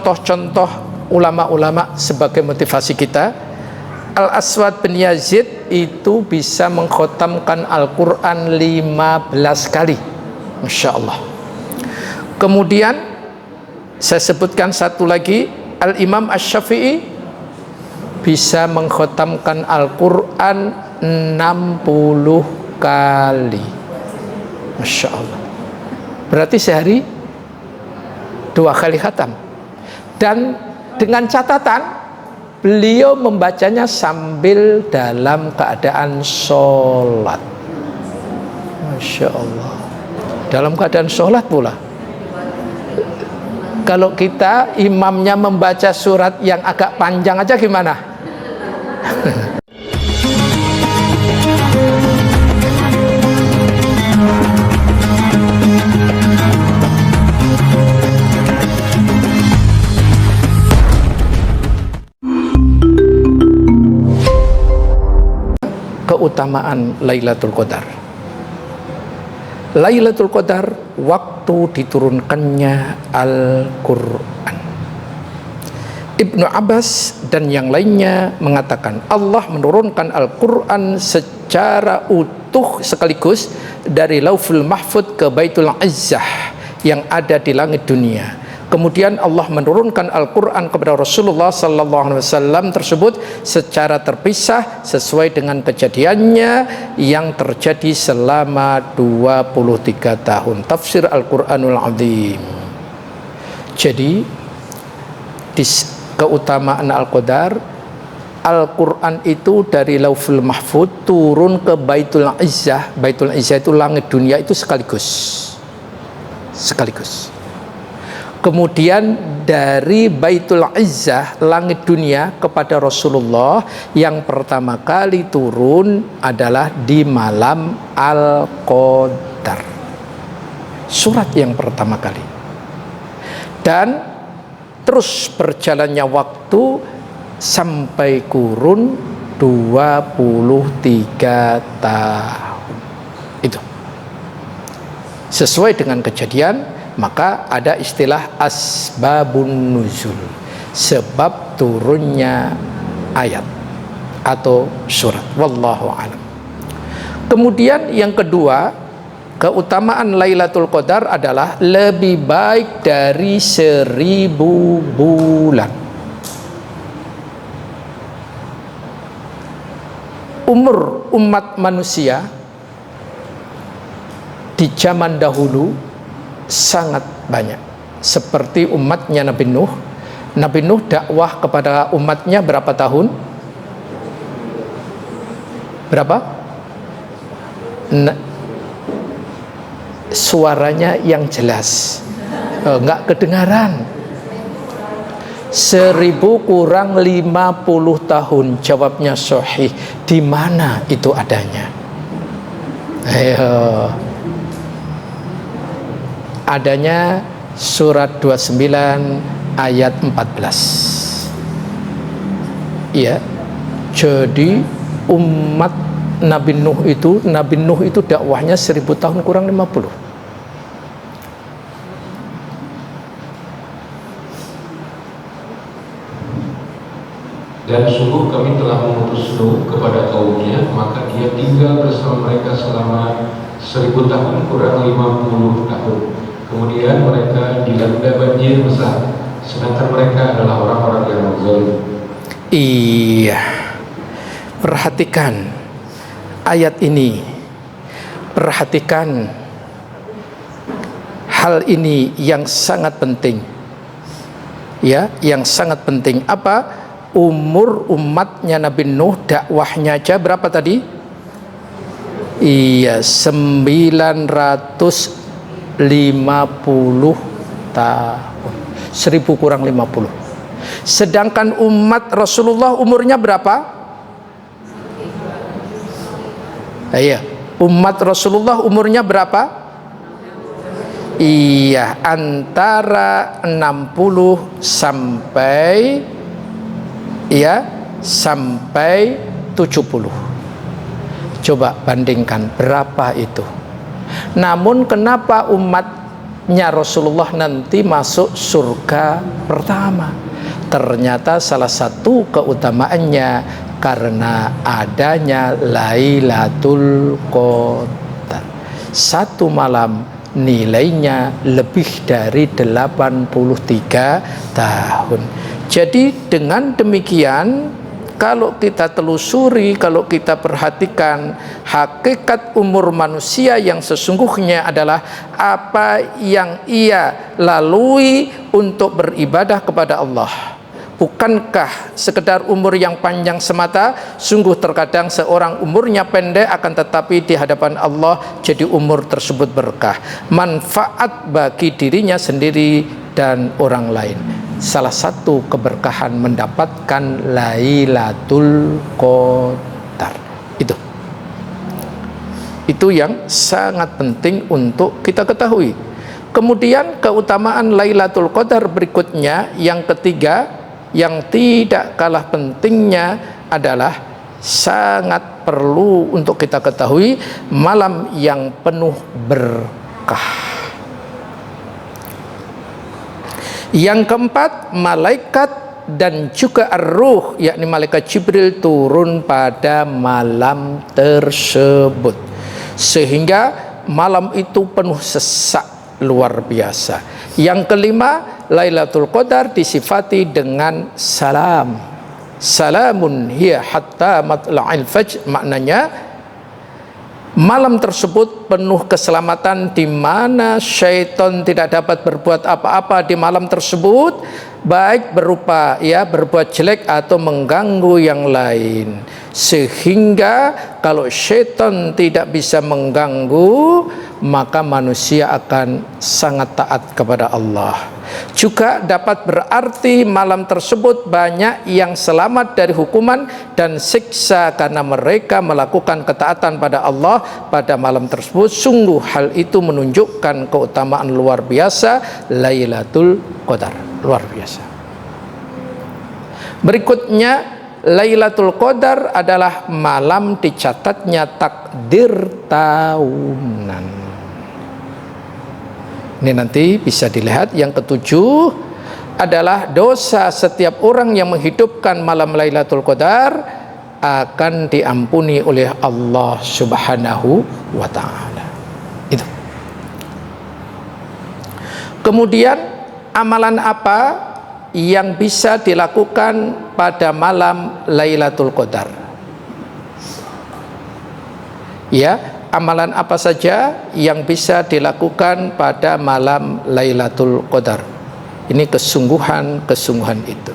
contoh-contoh ulama-ulama sebagai motivasi kita. Al-Aswad bin Yazid itu bisa mengkhatamkan Al-Quran 15 kali, Masya Allah. Kemudian saya sebutkan satu lagi, Al-Imam Asy-Syafi'i bisa mengkhatamkan Al-Quran 60 kali, Masya Allah. Berarti sehari 2 kali khatam. Dan dengan catatan beliau membacanya sambil dalam keadaan sholat, Masya Allah. Dalam keadaan sholat pula. Kalau kita imamnya membaca surat yang agak panjang aja gimana? Keutamaan Lailatul Qadar. Lailatul Qadar waktu diturunkannya Al-Quran. Ibnu Abbas dan yang lainnya mengatakan Allah menurunkan Al-Quran secara utuh sekaligus dari Lauful Mahfud ke Baitul Izzah yang ada di langit dunia. Kemudian Allah menurunkan Al-Quran kepada Rasulullah SAW tersebut secara terpisah sesuai dengan kejadiannya yang terjadi selama 23 tahun. Tafsir Al-Quranul Azim. Jadi di keutamaan Al-Qadar, Al-Quran itu dari Lauful Mahfud turun ke Baitul Izzah. Baitul Izzah itu langit dunia itu sekaligus. Kemudian dari Baitul Izzah, langit dunia, kepada Rasulullah yang pertama kali turun adalah di malam Al-Qadar, surat yang pertama kali. Dan terus berjalannya waktu sampai kurun 23 tahun. Itu sesuai dengan kejadian. Maka ada istilah asbabun nuzul, sebab turunnya ayat atau surat. Wallahu a'lam. Kemudian yang kedua, keutamaan Lailatul Qadar adalah lebih baik dari 1000 bulan. Umur umat manusia di zaman dahulu sangat banyak, seperti umatnya Nabi Nuh. Nabi Nuh dakwah kepada umatnya berapa tahun? Berapa? Suaranya yang jelas, nggak kedengaran. 1000 kurang 50 tahun. Jawabnya sahih. Di mana itu adanya? Ayo. Adanya surat 29 ayat 14. Iya. Jadi umat Nabi Nuh itu dakwahnya 1000 tahun kurang 50. Dan sungguh kami telah mengutus Nuh kepada kaumnya, maka dia tinggal bersama mereka selama 1000 tahun kurang 50 tahun. Kemudian mereka dilanda banjir besar, sedangkan mereka adalah orang-orang yang zalim. Iya. Perhatikan ayat ini. Perhatikan hal ini yang sangat penting. Ya, yang sangat penting. Apa? Umur umatnya Nabi Nuh dakwahnya aja berapa tadi? Iya, 950 tahun. 1000 kurang 50. Sedangkan umat Rasulullah umurnya berapa? Iya, umat Rasulullah umurnya berapa? Iya, antara 60 sampai 70. Coba bandingkan berapa itu. Namun kenapa umat Rasulullah nanti masuk surga pertama? Ternyata salah satu keutamaannya karena adanya Lailatul Qadar. Satu malam nilainya lebih dari 83 tahun. Jadi dengan demikian, kalau kita telusuri, kalau kita perhatikan, hakikat umur manusia yang sesungguhnya adalah apa yang ia lalui untuk beribadah kepada Allah. Bukankah sekedar umur yang panjang semata? Sungguh terkadang seorang umurnya pendek, akan tetapi di hadapan Allah jadi umur tersebut berkah, manfaat bagi dirinya sendiri dan orang lain. Salah satu keberkahan mendapatkan Lailatul Qadar itu yang sangat penting untuk kita ketahui. Kemudian keutamaan Lailatul Qadar berikutnya, yang ketiga, yang tidak kalah pentingnya adalah sangat perlu untuk kita ketahui, malam yang penuh berkah. Yang keempat, malaikat dan juga ar-ruh, yakni malaikat Jibril turun pada malam tersebut, sehingga malam itu penuh sesak luar biasa. Yang kelima, Lailatul Qadar disifati dengan salam. Salamun hiya hatta matla'il fajr, maknanya malam tersebut penuh keselamatan, di mana syaitan tidak dapat berbuat apa-apa di malam tersebut, baik berupa berbuat jelek atau mengganggu yang lain. Sehingga kalau syaitan tidak bisa mengganggu, maka manusia akan sangat taat kepada Allah. Juga dapat berarti malam tersebut banyak yang selamat dari hukuman dan siksa karena mereka melakukan ketaatan pada Allah pada malam tersebut. Sungguh hal itu menunjukkan keutamaan luar biasa Lailatul Qadar, luar biasa. Berikutnya, Lailatul Qadar adalah malam dicatatnya takdir tahunan. Ini nanti bisa dilihat. Yang ketujuh adalah dosa setiap orang yang menghidupkan malam Lailatul Qadar akan diampuni oleh Allah Subhanahu wa ta'ala. Itu. Kemudian amalan apa yang bisa dilakukan pada malam Lailatul Qadar? Ya, amalan apa saja yang bisa dilakukan pada malam Lailatul Qadar? Ini kesungguhan itu.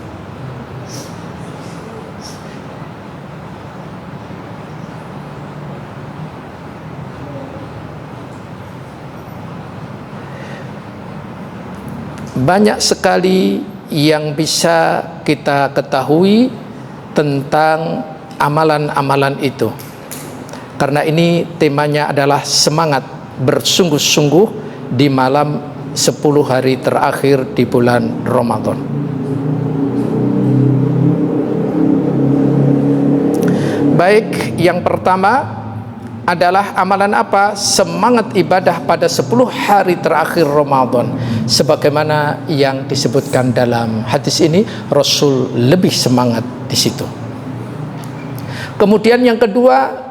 Banyak sekali yang bisa kita ketahui tentang amalan-amalan itu. Karena ini temanya adalah semangat bersungguh-sungguh di malam 10 hari terakhir di bulan Ramadan. Baik, yang pertama adalah amalan apa? Semangat ibadah pada 10 hari terakhir Ramadan. Sebagaimana yang disebutkan dalam hadis ini, Rasul lebih semangat di situ. Kemudian yang kedua,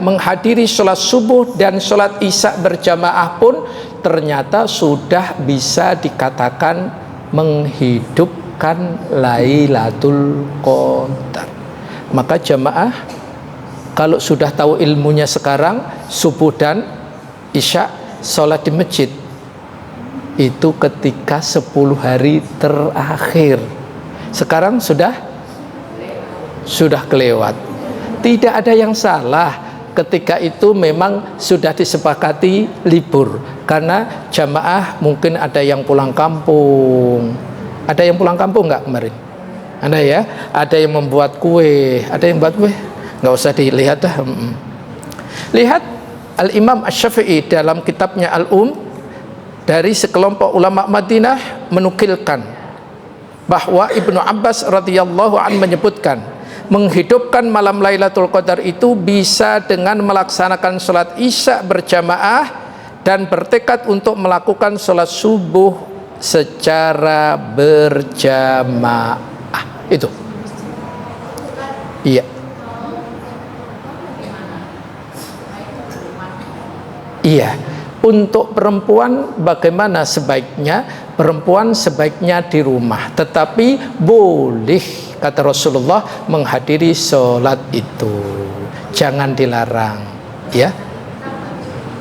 menghadiri sholat subuh dan sholat isya berjamaah pun ternyata sudah bisa dikatakan menghidupkan Lailatul Qadar. Maka jamaah, kalau sudah tahu ilmunya sekarang, subuh dan isya sholat di masjid itu ketika 10 hari terakhir. Sekarang sudah kelewat. Tidak ada yang salah ketika itu memang sudah disepakati libur, karena jamaah mungkin ada yang pulang kampung. Ada yang pulang kampung nggak kemarin? Ada ya? Ada yang membuat kue. Ada yang buat kue? Nggak usah dilihat dah. Lihat Al-Imam Asy-Syafi'i dalam kitabnya Al-Um, dari sekelompok ulama Madinah menukilkan bahwa Ibnu Abbas radhiyallahu anhu menyebutkan, menghidupkan malam Lailatul Qadar itu bisa dengan melaksanakan sholat isya berjamaah dan bertekad untuk melakukan sholat subuh secara berjamaah. Itu. Iya. Iya. Untuk perempuan bagaimana sebaiknya? Perempuan sebaiknya di rumah, tetapi boleh, kata Rasulullah, menghadiri sholat itu. Jangan dilarang, ya.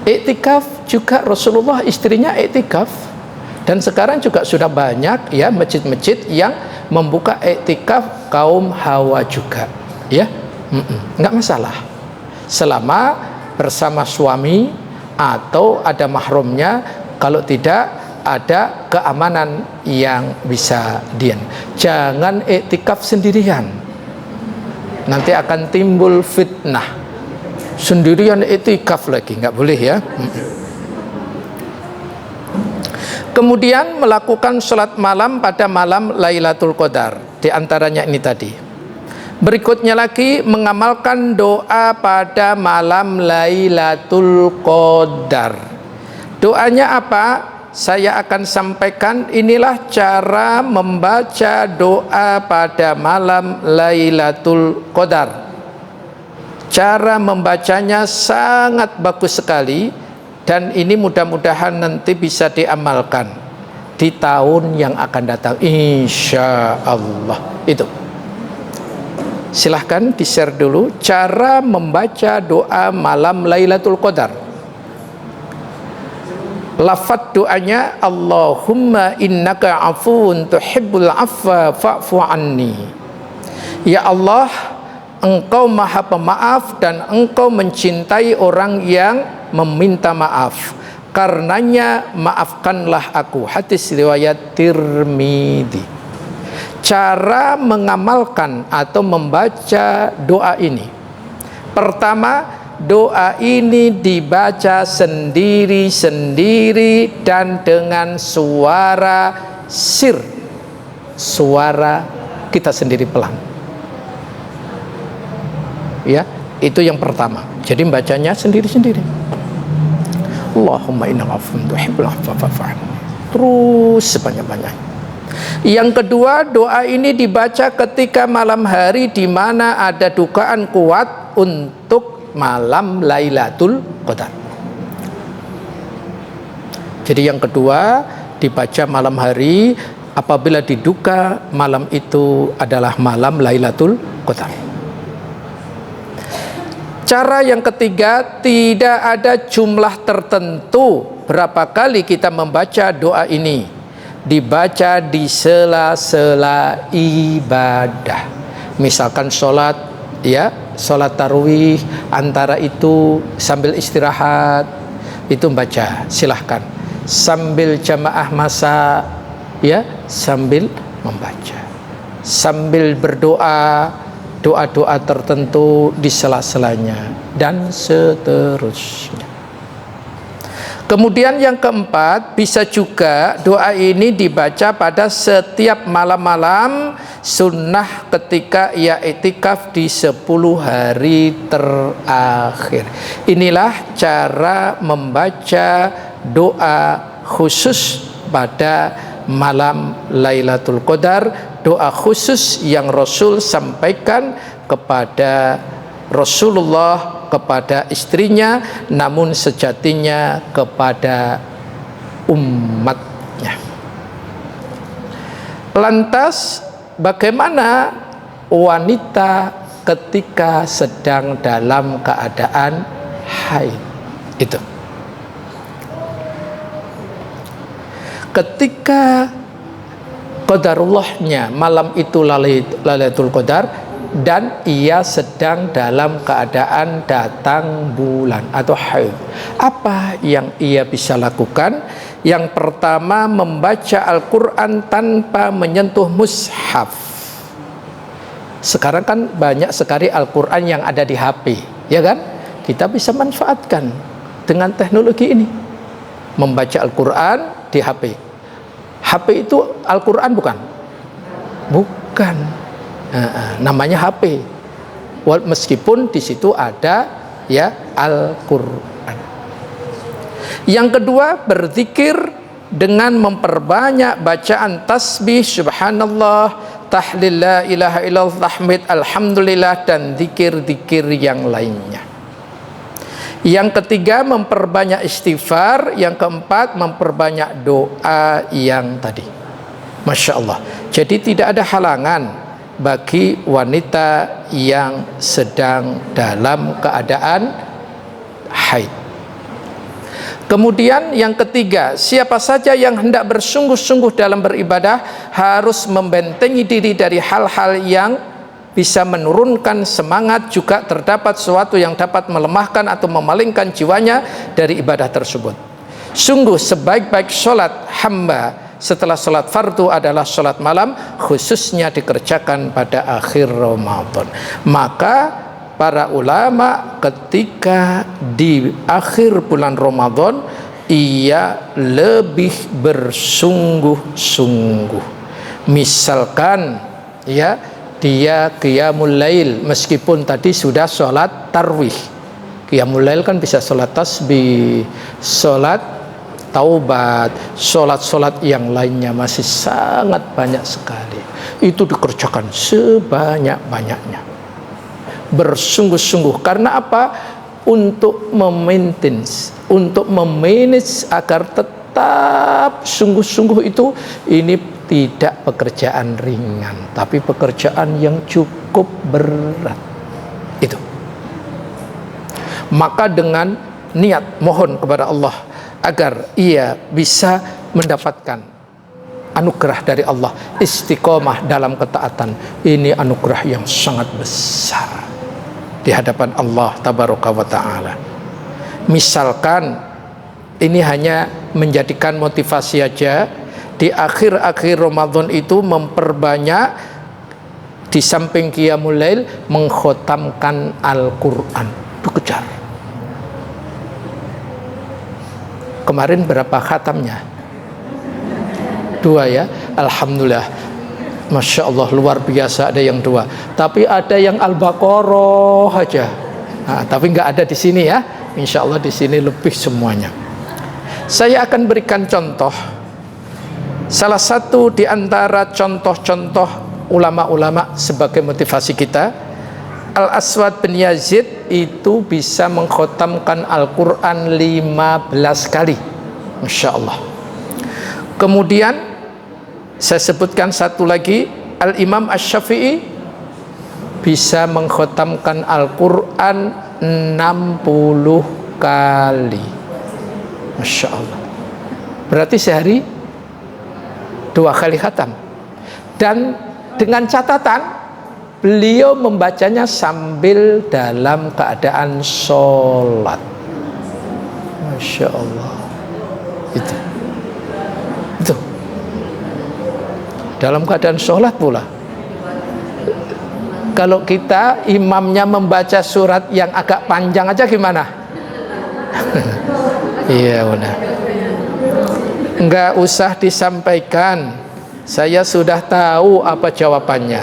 Iktikaf juga Rasulullah istrinya iktikaf, dan sekarang juga sudah banyak ya masjid-masjid yang membuka iktikaf kaum hawa juga, ya. Nggak masalah selama bersama suami atau ada mahramnya, kalau tidak ada keamanan yang bisa dian. Jangan iktikaf sendirian, nanti akan timbul fitnah. Sendirian iktikaf lagi, nggak boleh ya. Kemudian melakukan sholat malam pada malam Lailatul Qadar, di antaranya ini tadi. Berikutnya lagi mengamalkan doa pada malam Lailatul Qadar. Doanya apa? Saya akan sampaikan. Inilah cara membaca doa pada malam Lailatul Qadar. Cara membacanya sangat bagus sekali, dan ini mudah-mudahan nanti bisa diamalkan di tahun yang akan datang, insya Allah. Itu silahkan di-share dulu cara membaca doa malam Lailatul Qadar. Lafaz doanya, Allahumma innaka afuwun tuhibbul afwa fa'fu anni. Ya Allah, Engkau maha pemaaf dan Engkau mencintai orang yang meminta maaf, karenanya maafkanlah aku. Hadis riwayat Tirmidzi. Cara mengamalkan atau membaca doa ini, pertama, doa ini dibaca sendiri-sendiri dan dengan suara sir, suara kita sendiri pelan, ya. Itu yang pertama. Jadi bacanya sendiri-sendiri. Allahumma innaka afuwwun tuhibbul afwa fa'fu anni. Terus sebanyak-banyaknya. Yang kedua, doa ini dibaca ketika malam hari di mana ada dugaan kuat untuk malam Lailatul Qadar. Jadi yang kedua dibaca malam hari apabila diduga malam itu adalah malam Lailatul Qadar. Cara yang ketiga, tidak ada jumlah tertentu berapa kali kita membaca doa ini. Dibaca di sela-sela ibadah. Misalkan sholat, ya, sholat tarawih, antara itu sambil istirahat itu baca, silahkan. Sambil jamaah masa, ya, sambil membaca. Sambil berdoa, doa-doa tertentu di sela-selanya, dan seterusnya. Kemudian yang keempat, bisa juga doa ini dibaca pada setiap malam-malam sunnah ketika ia iktikaf di 10 hari terakhir. Inilah cara membaca doa khusus pada malam Lailatul Qadar, doa khusus yang Rasul sampaikan kepada Rasulullah, kepada istrinya, namun sejatinya kepada umatnya. Lantas bagaimana wanita ketika sedang dalam keadaan haid? Itu ketika qadarullahnya malam itu Lailatul Qadar, dan ia sedang dalam keadaan datang bulan atau haid. Apa yang ia bisa lakukan? Yang pertama, membaca Al-Quran tanpa menyentuh mushaf. Sekarang kan banyak sekali Al-Quran yang ada di HP, ya kan? Kita bisa manfaatkan dengan teknologi ini, membaca Al-Quran di HP. HP itu Al-Quran bukan? Bukan. Namanya HP, meskipun di situ ada ya Al-Quran. Yang kedua, berzikir dengan memperbanyak bacaan tasbih, subhanallah, tahlil, la ilaha illallah, tahmid, alhamdulillah, dan zikir-zikir yang lainnya. Yang ketiga, memperbanyak istighfar. Yang keempat, memperbanyak doa yang tadi. Masya Allah. Jadi tidak ada halangan bagi wanita yang sedang dalam keadaan haid. Kemudian yang ketiga, siapa saja yang hendak bersungguh-sungguh dalam beribadah harus membentengi diri dari hal-hal yang bisa menurunkan semangat, juga terdapat sesuatu yang dapat melemahkan atau memalingkan jiwanya dari ibadah tersebut. Sungguh sebaik-baik sholat hamba setelah sholat fardu adalah sholat malam, khususnya dikerjakan pada akhir Ramadan. Maka para ulama ketika di akhir bulan Ramadan ia lebih bersungguh-sungguh. Misalkan ya, dia qiyamul lail meskipun tadi sudah sholat tarwih. Qiyamul lail kan bisa sholat tasbih, sholat taubat, sholat-sholat yang lainnya masih sangat banyak sekali. Itu dikerjakan sebanyak-banyaknya. Bersungguh-sungguh. Karena apa? Untuk memaintain, untuk memanage agar tetap sungguh-sungguh itu. Ini tidak pekerjaan ringan, tapi pekerjaan yang cukup berat. Itu. Maka dengan niat mohon kepada Allah agar ia bisa mendapatkan anugerah dari Allah, istiqomah dalam ketaatan. Ini anugerah yang sangat besar di hadapan Allah tabaraka wa ta'ala. Misalkan ini hanya menjadikan motivasi aja, di akhir-akhir Ramadan itu memperbanyak di samping qiyamul lail mengkhatamkan Al-Quran. Itu kejar. Kemarin berapa khatamnya? 2 ya, alhamdulillah, masya Allah, luar biasa. Ada yang 2, tapi ada yang Al-Baqarah aja. Nah, tapi nggak ada di sini ya. Insya Allah di sini lebih semuanya. Saya akan berikan contoh. Salah satu di antara contoh-contoh ulama-ulama sebagai motivasi kita, Al-Aswad bin Yazid itu bisa mengkhatamkan Al-Quran 15 kali, masya Allah. Kemudian saya sebutkan satu lagi, Al-Imam Asy-Syafi'i bisa mengkhatamkan Al-Quran 60 kali. Masya Allah. Berarti sehari 2 kali khatam. Dan dengan catatan beliau membacanya sambil dalam keadaan sholat. Masya Allah. Itu dalam keadaan sholat pula. Kalau kita imamnya membaca surat yang agak panjang aja gimana? Iya benar. Enggak usah disampaikan, saya sudah tahu apa jawabannya.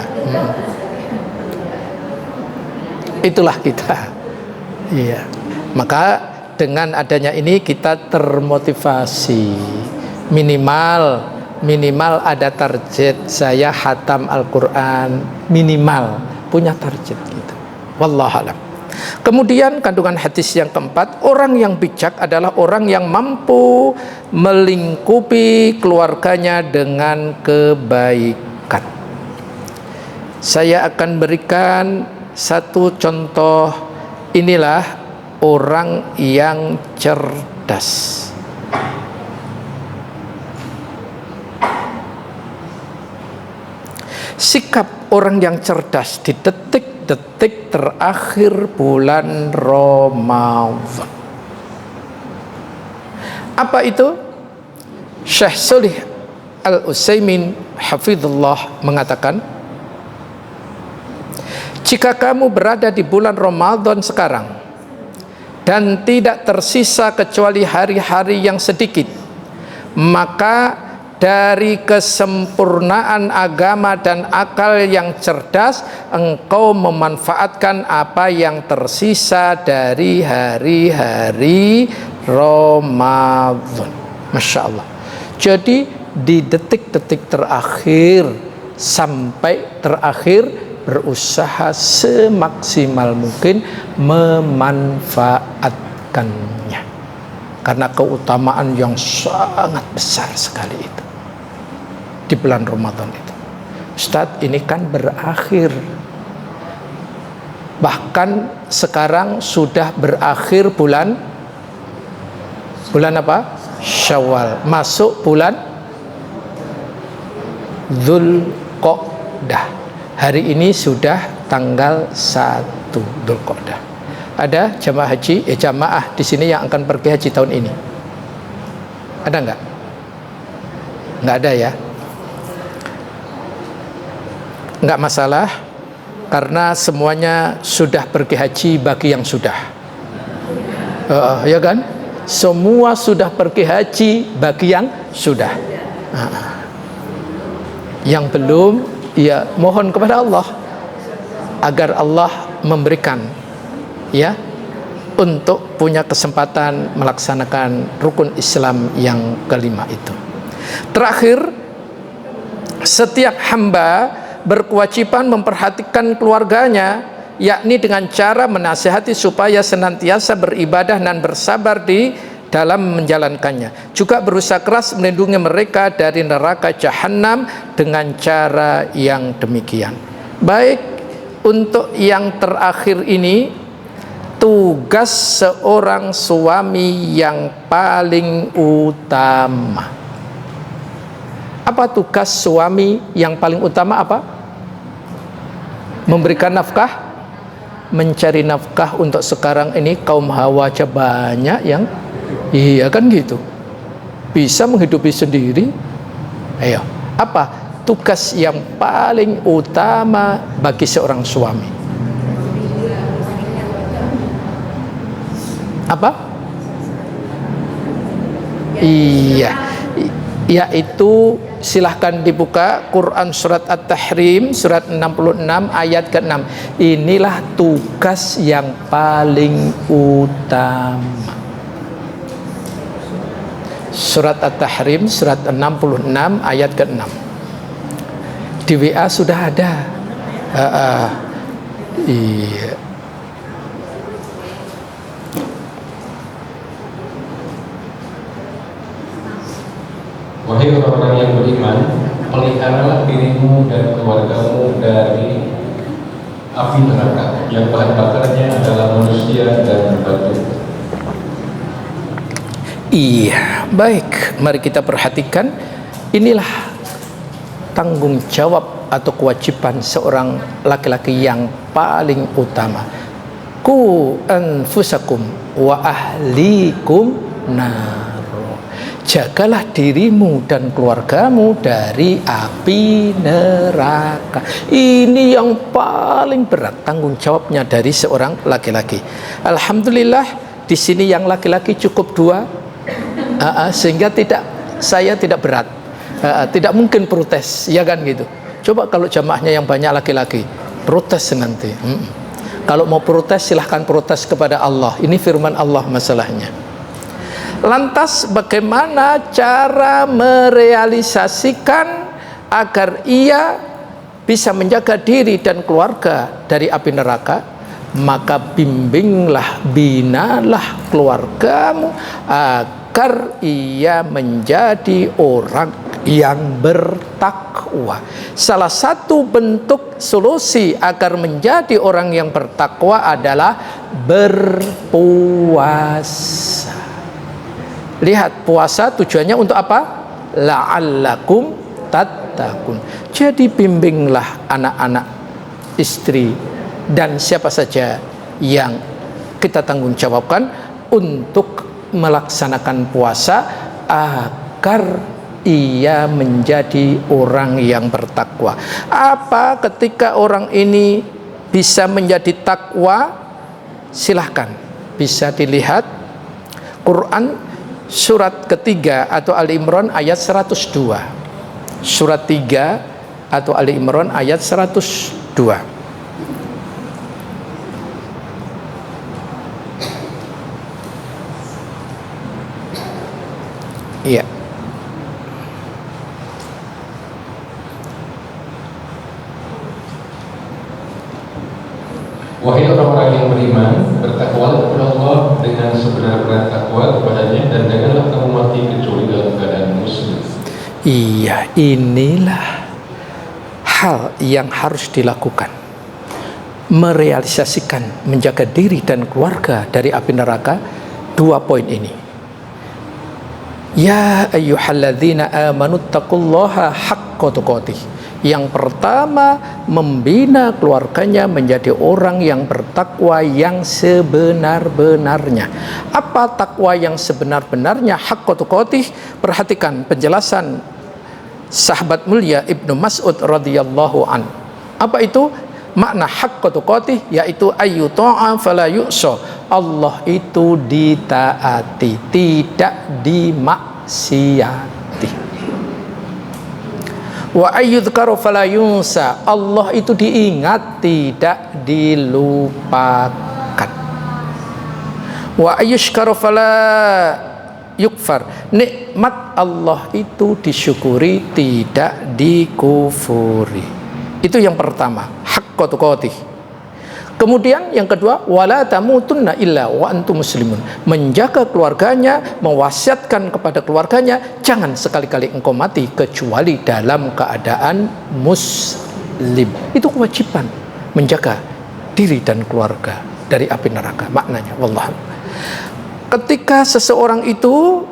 Itulah kita. Iya. Maka dengan adanya ini kita termotivasi. Minimal ada target, saya khatam Al-Quran, minimal punya target gitu. Wallahualam. Kemudian kandungan hadis yang keempat, orang yang bijak adalah orang yang mampu melingkupi keluarganya dengan kebaikan. Saya akan berikan satu contoh. Inilah orang yang cerdas. Sikap orang yang cerdas di detik-detik terakhir bulan Ramadan. Apa itu? Syekh Shalih Al-Utsaimin hafizullah mengatakan, jika kamu berada di bulan Ramadan sekarang dan tidak tersisa kecuali hari-hari yang sedikit, maka dari kesempurnaan agama dan akal yang cerdas, engkau memanfaatkan apa yang tersisa dari hari-hari Ramadan. Masya Allah. Jadi di detik-detik terakhir sampai terakhir berusaha semaksimal mungkin memanfaatkannya, karena keutamaan yang sangat besar sekali itu di bulan Ramadan itu. Ustadz, ini kan berakhir, bahkan sekarang sudah berakhir bulan apa? Syawal, masuk bulan Dzulqa'dah. Hari ini sudah tanggal 1 Dzulqa'dah. Ada jamaah haji, jamaah di sini yang akan pergi haji tahun ini? Ada enggak? Enggak ada ya? Enggak masalah, karena semuanya sudah pergi haji bagi yang sudah. Ya kan? Semua sudah pergi haji bagi yang sudah. Yang belum, ya mohon kepada Allah agar Allah memberikan ya untuk punya kesempatan melaksanakan rukun Islam yang kelima itu. Terakhir, setiap hamba berkewajiban memperhatikan keluarganya, yakni dengan cara menasihati supaya senantiasa beribadah dan bersabar di dalam menjalankannya. Juga berusaha keras melindungi mereka dari neraka jahanam dengan cara yang demikian. Baik, untuk yang terakhir ini, tugas seorang suami yang paling utama. Apa tugas suami yang paling utama? Apa? Memberikan nafkah, mencari nafkah. Untuk sekarang ini kaum hawa aja banyak yang iya kan gitu, bisa menghidupi sendiri. Ayo, apa tugas yang paling utama bagi seorang suami? Apa? Iya, yaitu silahkan dibuka Quran surat At-Tahrim surat 66 ayat ke-6. Inilah tugas yang paling utama. Surat At-Tahrim surat 66 ayat ke-6. Di WA sudah ada. Iya. Wahai orang-orang yang beriman, peliharalah dirimu dan keluargamu dari api neraka yang bahan bakarnya adalah manusia dan batu. Iya, baik. Mari kita perhatikan. Inilah tanggung jawab atau kewajiban seorang laki-laki yang paling utama. Qu anfusakum wa ahlikum nar. Jagalah dirimu dan keluargamu dari api neraka. Ini yang paling berat tanggung jawabnya dari seorang laki-laki. Alhamdulillah di sini yang laki-laki cukup 2, sehingga saya tidak berat, tidak mungkin protes, ya kan gitu. Coba kalau jamaahnya yang banyak laki-laki, protes nanti. Kalau mau protes silahkan protes kepada Allah. Ini firman Allah masalahnya. Lantas bagaimana cara merealisasikan agar ia bisa menjaga diri dan keluarga dari api neraka? Maka bimbinglah, binalah keluargamu agar ia menjadi orang yang bertakwa. Salah satu bentuk solusi agar menjadi orang yang bertakwa adalah berpuasa. Lihat, puasa tujuannya untuk apa? La'allakum tattaqun. Jadi bimbinglah anak-anak, istri, dan siapa saja yang kita tanggung jawabkan untuk melaksanakan puasa agar ia menjadi orang yang bertakwa. Apa ketika orang ini bisa menjadi takwa? Silahkan bisa dilihat Quran surat ketiga atau Ali Imran ayat 102. Surat 3 atau Ali Imran ayat 102. Iya. Wahai orang-orang yang beriman, bertakwalah kepada Allah dengan sebenar-benar takwa kepadanya, dan janganlah kamu mati kecuali dalam keadaan muslim. Iya, inilah hal yang harus dilakukan. Merealisasikan, menjaga diri dan keluarga dari api neraka. 2 poin ini. Ya ayyuhalladzina amanu taqullaha haqqa tuqatih. Yang pertama, membina keluarganya menjadi orang yang bertakwa yang sebenar-benarnya. Apa takwa yang sebenar-benarnya? Haqqa tuqatih. Perhatikan penjelasan sahabat mulia Ibnu Mas'ud radhiyallahu an. Apa itu makna haqqa tuqatih? Yaitu ayyu ta'a fala yu'sa. Allah itu ditaati, tidak dimaksiati. Wa ayyudhkaru fala yunsa. Allah itu diingat, tidak dilupakan. Wa ayyushkaru fala yukfar. Nikmat Allah itu disyukuri, tidak dikufuri. Itu yang pertama, haqqa tuqatih. Kemudian yang kedua, wala tamutunna illa wa antum muslimun. Menjaga keluarganya, mewasiatkan kepada keluarganya, jangan sekali-kali engkau mati kecuali dalam keadaan muslim. Itu kewajiban menjaga diri dan keluarga dari api neraka. Maknanya wallahu. Ketika seseorang itu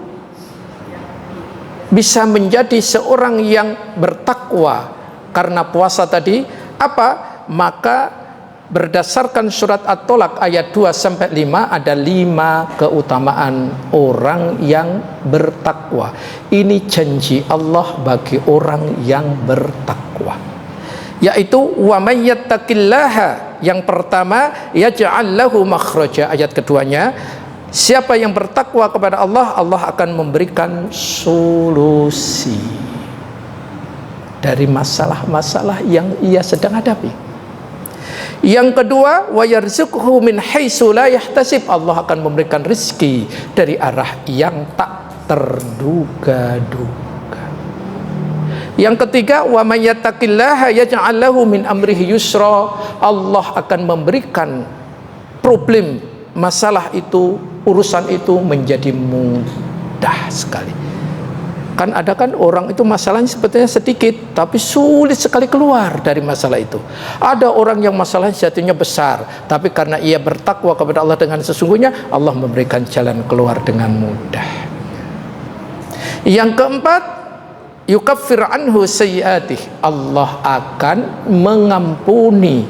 bisa menjadi seorang yang bertakwa karena puasa tadi, apa? Maka berdasarkan surat At-Tolak ayat 2-5 ada 5 keutamaan orang yang bertakwa. Ini janji Allah bagi orang yang bertakwa, yaitu wa may yattaqillaha. Yang pertama, yaj'al lahu makhraja. Ayat keduanya, siapa yang bertakwa kepada Allah, Allah akan memberikan solusi dari masalah-masalah yang ia sedang hadapi. Yang kedua, wa yarzuqhu min haitsu la yahtasib. Allah akan memberikan rezeki dari arah yang tak terduga-duga. Yang ketiga, wa may yattaqillaha yaj'al lahu min amrihi yusra. Allah akan memberikan problem, masalah itu, urusan itu menjadi mudah sekali. Kan ada kan orang itu masalahnya sebetulnya sedikit, tapi sulit sekali keluar dari masalah itu. Ada orang yang masalahnya jatuhnya besar, tapi karena ia bertakwa kepada Allah dengan sesungguhnya, Allah memberikan jalan keluar dengan mudah. Yang keempat, yukaffir anhu sayyi'atih. Allah akan mengampuni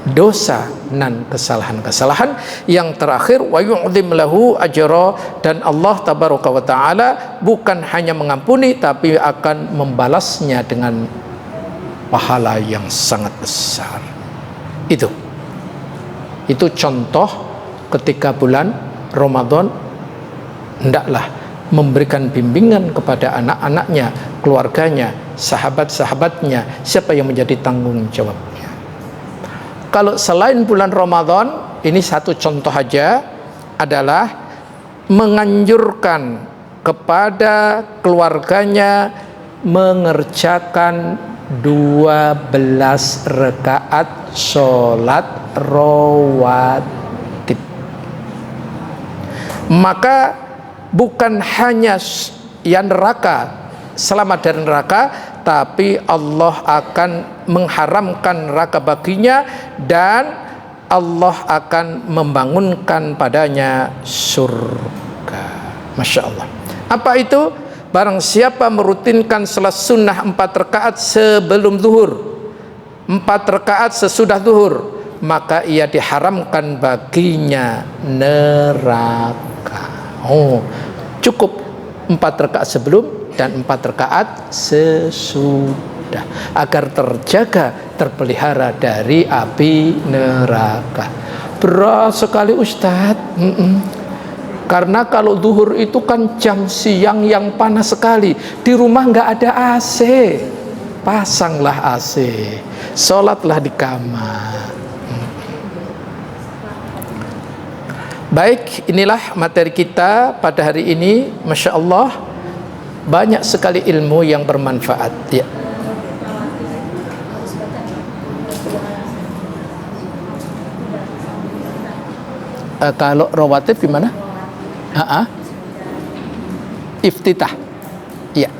dosa dan kesalahan-kesalahan. Yang terakhir, wa yu'dzim lahu ajra. Dan Allah tabaraka wa ta'ala bukan hanya mengampuni, tapi akan membalasnya dengan pahala yang sangat besar. Itu contoh ketika bulan Ramadan hendaklah memberikan bimbingan kepada anak-anaknya, keluarganya, sahabat-sahabatnya, siapa yang menjadi tanggung jawabnya. Kalau selain bulan Ramadan, ini satu contoh aja, adalah menganjurkan kepada keluarganya mengerjakan 12 rakaat sholat rawatib. Maka bukan hanya yang neraka, selamat dari neraka, tapi Allah akan mengharamkan neraka baginya, dan Allah akan membangunkan padanya surga. Masya Allah. Apa itu? Barang siapa merutinkan salat sunnah 4 rakaat sebelum zuhur, 4 rakaat sesudah zuhur, maka ia diharamkan baginya neraka. Cukup 4 rakaat sebelum dan 4 rakaat sesudah, agar terjaga, terpelihara dari api neraka. Berat sekali Ustadz. Karena kalau zuhur itu kan jam siang yang panas sekali, di rumah nggak ada AC, pasanglah AC, sholatlah di kamar. Baik, inilah materi kita pada hari ini. Masya Allah, banyak sekali ilmu yang bermanfaat ya. Kalau rawatib gimana? Iftitah. Ya.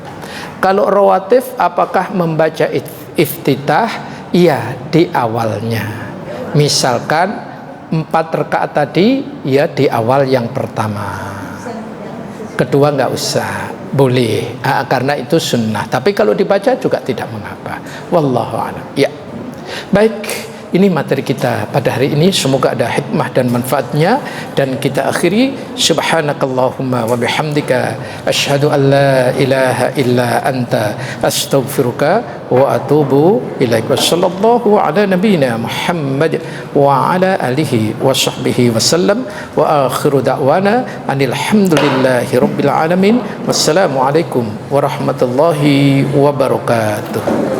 Kalau rawatib apakah membaca iftitah? Iya, di awalnya. Misalkan 4 rakaat tadi ya di awal yang pertama. Kedua nggak usah, boleh karena itu sunnah. Tapi kalau dibaca juga tidak mengapa. Wallahu a'lam. Ya. Baik. Ini materi kita pada hari ini, semoga ada hikmah dan manfaatnya, dan kita akhiri subhanakallahumma wa bihamdika asyhadu an la ilaha illa anta astaghfiruka wa atubu ilaik. Wassallallahu ala nabiyyina Muhammad wa ala alihi wa sahbihi wasallam wa akhiru da'wana anil hamdulillahi rabbil alamin. Wassalamu alaikum warahmatullahi wabarakatuh.